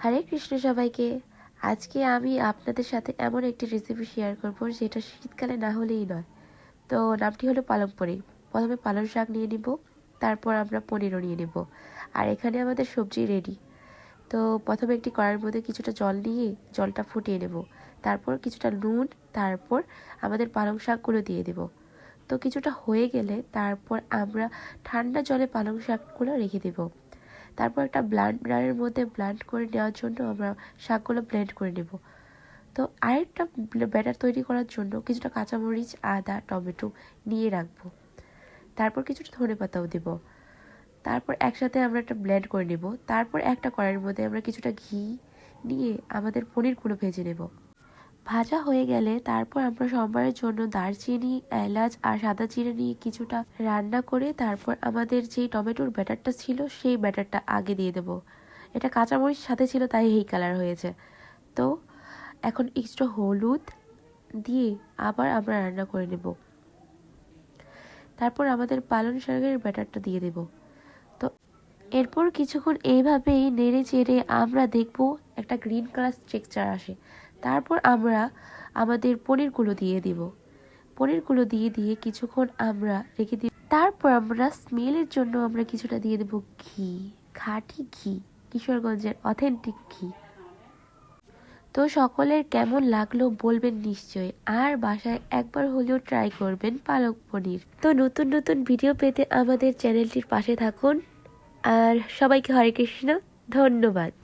হরে কৃষ্ণ সবাইকে। আজকে আমি আপনাদের সাথে এমন একটি রেসিপি শেয়ার করব যেটা শীতকালে না হলেই নয়। তো নামটি হলো পালং পনির। প্রথমে পালং শাক নিয়ে নিব, তারপর আমরা পনিরও নিয়ে নিব। আর এখানে আমাদের সবজি রেডি। তো প্রথমে একটি কড়াইয়ের মধ্যে কিছুটা জল নিয়ে জলটা ফুটিয়ে নেব, তারপর কিছুটা নুন, তারপর আমাদের পালং শাকগুলো দিয়ে দেব। তো কিছুটা হয়ে গেলে তারপর আমরা ঠান্ডা জলে পালং শাকগুলো রেখে দেব। তারপর একটা ব্লান্ডারের মধ্যে ব্লান্ড করে নেওয়ার জন্য আমরা শাকগুলো ব্লেন্ড করে নেব। তো আরেকটা ব্যাটার তৈরি করার জন্য কিছুটা কাঁচামরিচ, আদা, টমেটো নিয়ে রাখবো। তারপর কিছুটা ধনেপাতাও দেব। তারপর একসাথে আমরা একটা ব্লেন্ড করে নেব। তারপর একটা কড়াইয়ের মধ্যে আমরা কিছুটা ঘি নিয়ে আমাদের পনিরগুলো ভেজে নেব। ভাজা হয়ে গেলে তারপর আমরা সম্বারের জন্য দারচিনি, এলাচ আর সাদা জিরে নিয়ে কিছুটা রান্না করে তারপর আমাদের যে টমেটোর ব্যাটারটা ছিল সেই ব্যাটারটা আগে দিয়ে দেব। এটা কাঁচামরিচ সাথে ছিল তাই এই কালার হয়েছে। তো এখন এক্সট্রা হলুদ দিয়ে আবার আমরা রান্না করে নেব। তারপর আমাদের পালং শাকের ব্যাটারটা দিয়ে দেব। তো এরপর কিছুক্ষণ এইভাবেই নেড়ে চেড়ে আমরা দেখব একটা গ্রিন কালার টেক্সচার আসে। তারপর আমরা আমাদের পনিরগুলো দিয়ে দিব। পনিরগুলো দিয়ে দিয়ে কিছুক্ষণ আমরা রেখে দিই। তারপর আমরা স্মেলের জন্য আমরা কিছুটা দিয়ে দেব ঘি, খাঁটি ঘি, কিশোরগঞ্জের অথেন্টিক ঘি। তো সকলের কেমন লাগলো বলবেন নিশ্চয়ই, আর বাসায় একবার হলেও ট্রাই করবেন পালক পনির। তো নতুন নতুন ভিডিও পেতে আমাদের চ্যানেলটির পাশে থাকুন। আর সবাইকে হরে কৃষ্ণ, ধন্যবাদ।